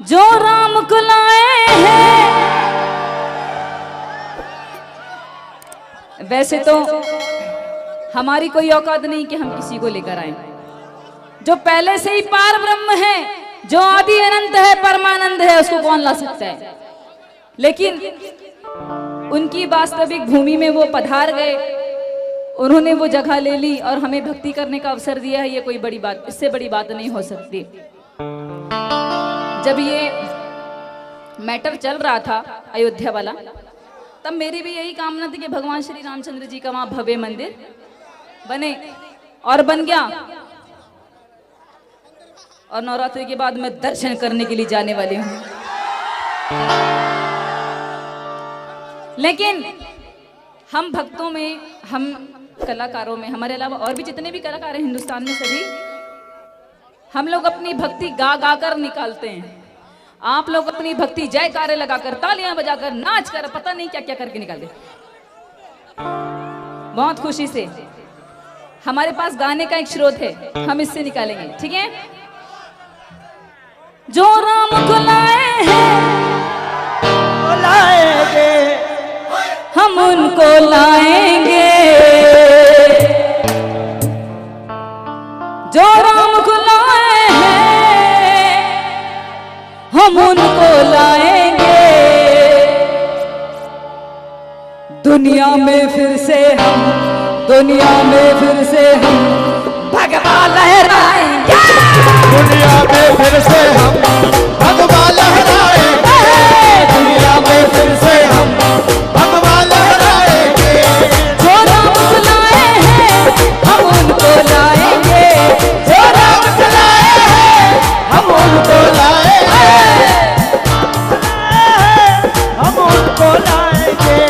जो राम को लाए हैं। वैसे तो हमारी कोई औकात नहीं कि हम किसी को लेकर आए। जो पहले से ही पार ब्रह्म है, जो आदि अनंत है, परमानंद है, उसको कौन ला सकता है। लेकिन उनकी वास्तविक भूमि में वो पधार गए, उन्होंने वो जगह ले ली और हमें भक्ति करने का अवसर दिया है। ये कोई बड़ी बात, इससे बड़ी बात नहीं हो सकती। जब ये मैटर चल रहा था अयोध्या वाला, तब मेरी भी यही कामना थी कि भगवान श्री रामचंद्र जी का वहां भव्य मंदिर बने, और बन गया। और नवरात्रि के बाद मैं दर्शन करने के लिए जाने वाली हूं। लेकिन हम भक्तों में, हम कलाकारों में, हमारे अलावा और भी जितने भी कलाकार हैं हिंदुस्तान में, सभी हम लोग अपनी भक्ति गा गा कर निकालते हैं। आप लोग अपनी भक्ति जयकारे लगाकर, तालियां बजाकर, नाच कर, पता नहीं क्या क्या करके निकालते। बहुत खुशी से हमारे पास गाने का एक स्रोत है, हम इससे निकालेंगे, ठीक है। जो राम को लाए हैं लाएंगे, हम उनको लाएंगे। जो राम को लाए हैं, हम उनको लाएंगे। दुनिया में फिर से हम, दुनिया में फिर से हम भगवा लहराएंगे। दुनिया में फिर से हम भगवा लहराएंगे। दुनिया में फिर से हम भगवा लहराएंगे। जो राम को लाए हैं, हम उनको लाएंगे। जो राम को लाए हैं, हम उनको लाएंगे। हम उनको लाएंगे।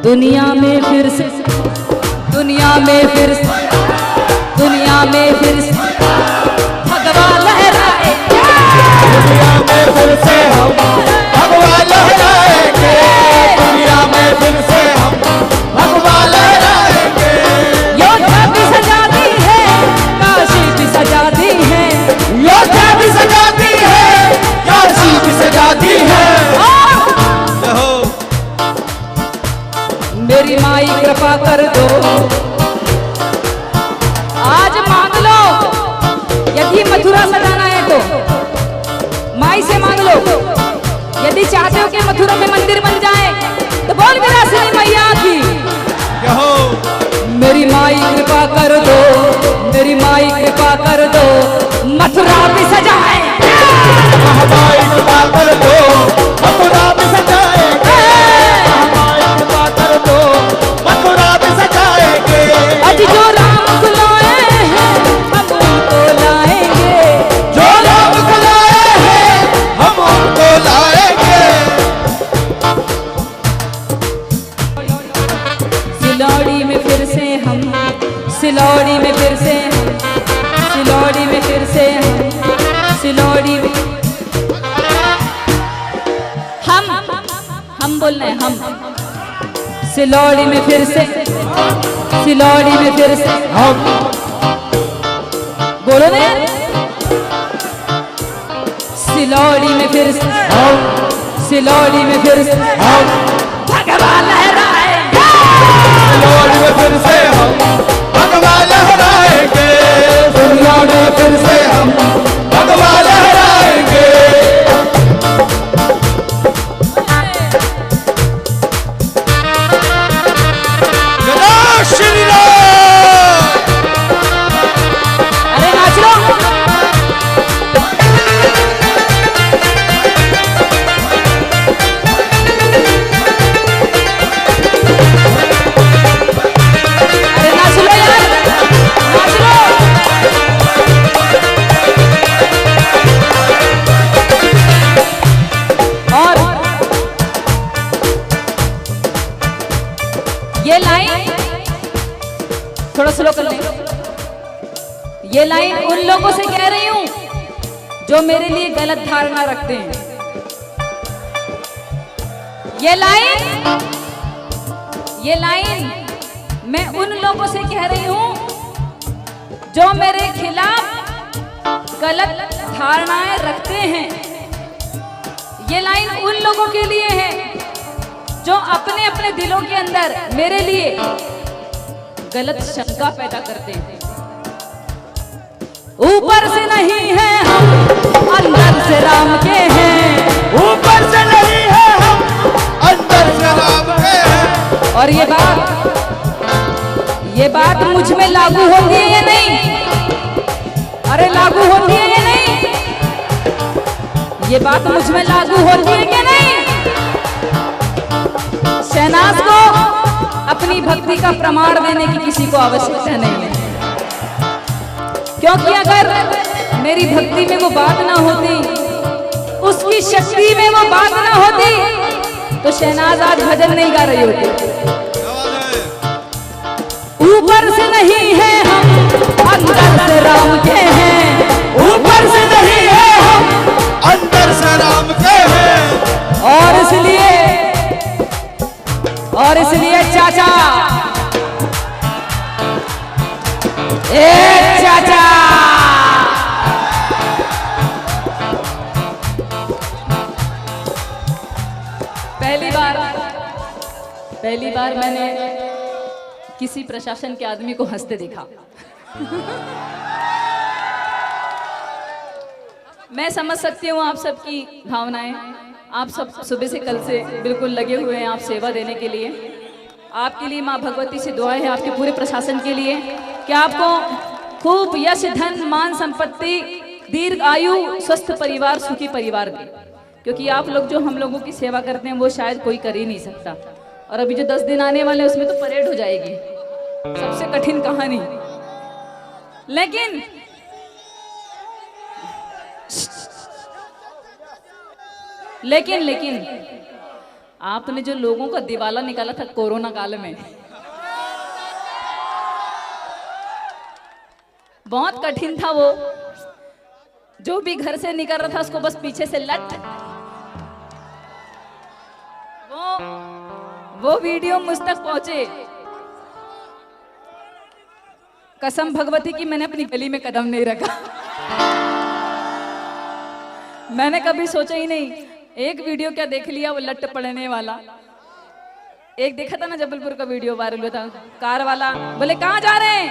दुनिया में फिर से, दुनिया में फिर से, दुनिया में फिर से भगवा लहराएंगे। दुनिया में फिर से हम भगवा लहराएंगे। दुनिया में फिर से हम भगवा लहराएंगे। योद्धा भी सजा दी है, काशी भी सजा दी है। योद्धा भी सजा दी है, काशी भी सजा दी है। मेरी माई कृपा कर दो, आज मांग लो। यदि मथुरा सजाना है तो माई से मांग लो। यदि चाहते हो कि मथुरा में मंदिर बन जाए तो बोल विलासिनी मैया की। मेरी माई कृपा कर दो, मेरी माई कृपा कर दो, मथुरा भी सजाए। माई कृपा कर दो, मथुरा भी सजाएंगे। माई कृपा कर दो, मथुरा भी सजाएंगे। आज जो राम को लाए हैं, हम उनको लाएंगे। जो राम को लाए हैं, हम उनको लाएंगे। सिलौड़ी में फिर से हम, सिलौड़ी में फिर से हम, सिलौड़ी में फिर से हम, सिलौड़ी में हम बोल रहे हैं हम। सिलौड़ी में फिर से, सिलौड़ी में फिर से हम बोलो ना यार। सिलौड़ी में फिर से हम, सिलौड़ी में फिर से हम भगवा लहराएंगे। सिलौड़ी में फिर से हम भगवा लहराएंगे। दुनिया में फिर से हम भगवा लहराएंगे। जय श्री राम। अरे नाच लो। अरे नाच लो यार, नाच लो। और ये लाइन थोड़ा स्लो कर लें। ये लाइन उन लोगों से कह रही हूं जो मेरे लिए गलत धारणा रखते हैं। ये लाइन मैं उन लोगों से कह रही हूं जो मेरे खिलाफ गलत धारणाएं रखते हैं। ये लाइन उन लोगों के लिए है जो अपने अपने दिलों के अंदर मेरे लिए गलत शंका पैदा करते हैं। ऊपर से नहीं है हम, अंदर से राम के हैं। ऊपर से नहीं है हम, अंदर से राम के हैं। और ये बात मुझ में लागू होती है या नहीं? अरे लागू होती है या नहीं? ये बात मुझ में लागू होती है क्या नहीं? शहनाज को अपनी भक्ति का प्रमाण देने की किसी को आवश्यकता नहीं है, क्योंकि अगर मेरी भक्ति में वो बात ना होती, उसकी शक्ति में वो बात ना होती, तो शहनाज आज भजन नहीं गा रही होती। ऊपर से नहीं है हम, अंदर से राम के हैं। ऊपर से नहीं है हम, अंदर से राम के हैं। और इसलिए चाचा, ए चाचा, पहली बार मैंने किसी प्रशासन के आदमी को हंसते देखा। मैं समझ सकती हूँ आप सबकी भावनाएं। आप सब सुबह से कल से बिल्कुल लगे हुए हैं आप सेवा देने के लिए। आपके लिए माँ भगवती से दुआ है, आपके पूरे प्रशासन के लिए, कि आपको खूब यश, धन, मान, संपत्ति, दीर्घ आयु, स्वस्थ परिवार, सुखी परिवार दे। क्योंकि आप लोग जो हम लोगों की सेवा करते हैं वो शायद कोई कर ही नहीं सकता। और अभी जो 10 दिन आने वाले हैं उसमें तो परेड हो जाएगी, सबसे कठिन कहानी। लेकिन आपने जो लोगों का दिवाला निकाला था कोरोना काल में, बहुत कठिन था वो। जो भी घर से निकल रहा था उसको बस पीछे से लट। वो वीडियो मुझ तक पहुंचे। कसम भगवती की मैंने अपनी गली में कदम नहीं रखा। मैंने कभी सोचा ही नहीं। एक वीडियो क्या देख लिया, वो लट पड़ने वाला। एक देखा था ना जबलपुर का वीडियो वायरल हुआ था, कार वाला बोले कहाँ जा रहे हैं?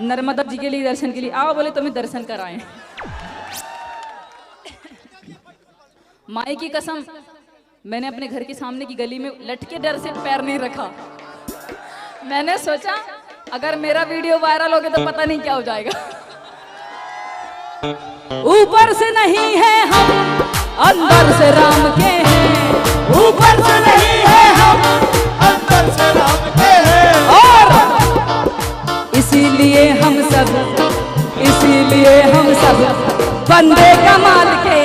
नर्मदा जी के लिए दर्शन के लिए। आओ, बोले तुम्हें दर्शन कराएं। माई की कसम, मैंने अपने घर के सामने की गली में लट के डर से पैर नहीं रखा। मैंने सोचा अगर मेरा वीडियो वायरल हो गया तो पता नहीं क्या हो जाएगा। ऊपर से नहीं है हम, अंदर से राम के हैं। ऊपर से नहीं है हम, अंदर से राम के हैं। और इसीलिए हम सब बंदे कमाल के,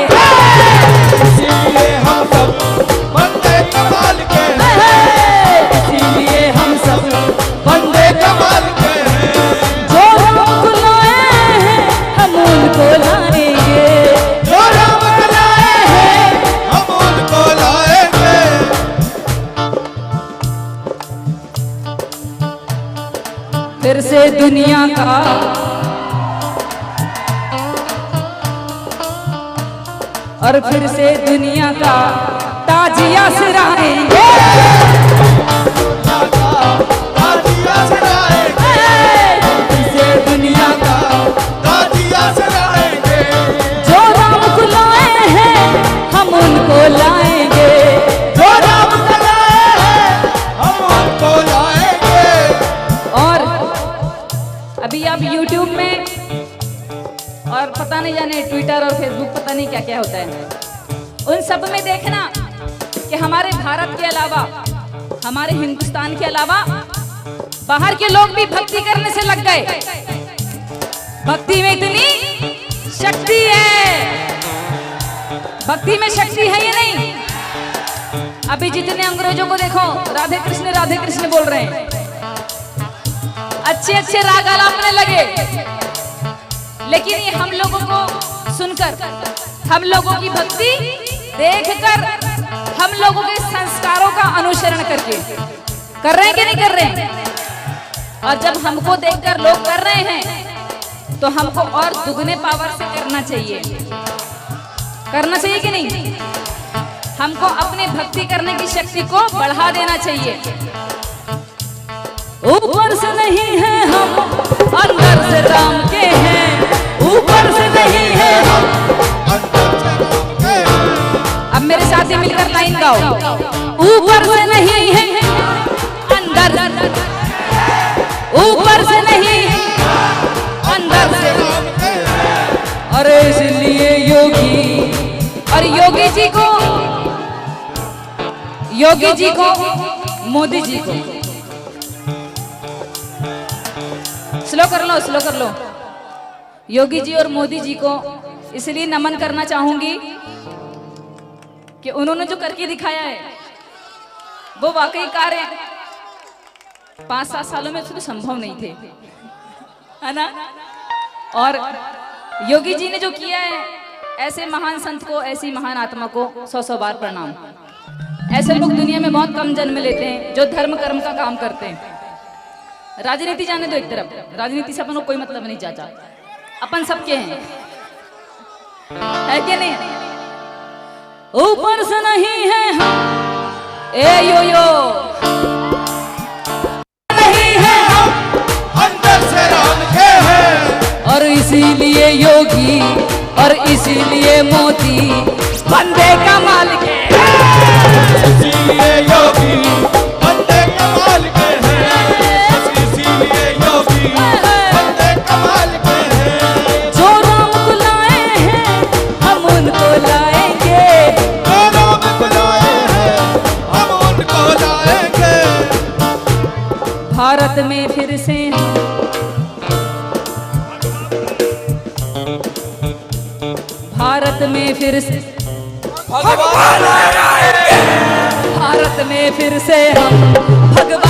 इसीलिए हम सब बंदे कमाल के हैं। इसीलिए हम सब बंदे कमाल के हैं। जो राम को लाए हैं हम उनको लाएंगे। जो राम को लाए हैं हम उनको लाएंगे। फिर से दुनिया का और फिर से दुनिया का ताजिया सिराएंगे। ताजिया सराएंगे। फिर से दुनिया का ताजिया सराएंगे। जो राम को लाए हैं हम उनको लाएंगे। जो राम को लाए हैं हम उनको लाएंगे। और अभी आप YouTube में और पता नहीं जाने ट्विटर और फेसबुक पता नहीं क्या क्या होता है, उन सब में देखना कि हमारे भारत के अलावा, हमारे हिंदुस्तान के अलावा बाहर के लोग भी भक्ति करने से लग गए। भक्ति में इतनी शक्ति है, भक्ति में शक्ति है या नहीं? अभी जितने अंग्रेजों को देखो राधे कृष्ण बोल रहे हैं, अच्छे अच्छे राग आलापने लगे। लेकिन ये हम लोगों को सुनकर, हम लोगों की भक्ति देखकर, हम लोगों के संस्कारों का अनुसरण करके कर रहे हैं कि नहीं कर रहे हैं? और जब हमको देखकर लोग कर रहे हैं तो हमको और दुगने पावर से करना चाहिए कि नहीं? हमको अपनी भक्ति करने की शक्ति को बढ़ा देना चाहिए। ऊपर से नहीं है हम, अंदर से राम के हैं। ऊपर से नहीं है हम, अब मेरे साथ ही मिलकर लाइन गाओ। ऊपर से नहीं है अंदर, ऊपर से नहीं अंदर से। अरे इसलिए योगी और योगी जी को मोदी जी को स्लो कर लो। योगी जी और मोदी जी को इसलिए नमन करना चाहूंगी कि उन्होंने जो करके दिखाया है वो वाकई कार्य 5-7 सालों में तो संभव नहीं थे, है ना? और योगी जी ने जो किया है, ऐसे महान संत को, ऐसी महान आत्मा को 100 बार प्रणाम। ऐसे लोग दुनिया में बहुत कम जन्म लेते हैं जो धर्म कर्म का काम करते हैं। राजनीति जाने दो एक तरफ, राजनीति से अपन को कोई मतलब नहीं चाचा, अपन सबके हैं, है कि नहीं? ऊपर से नहीं है हम, ए यो नहीं है हम, अंदर से राम के हैं। और इसीलिए योगी और इसीलिए मोदी बंदे का मालिक है। इसीलिए योगी बंदे कमाल के हैं। इसीलिए योगी बंदे कमाल के हैं। जो राम को लाए हैं हम उनको लाएंगे। जो राम को लाए हैं हम उनको लाएंगे। भारत में फिर से भारत में फिर से हम भगवान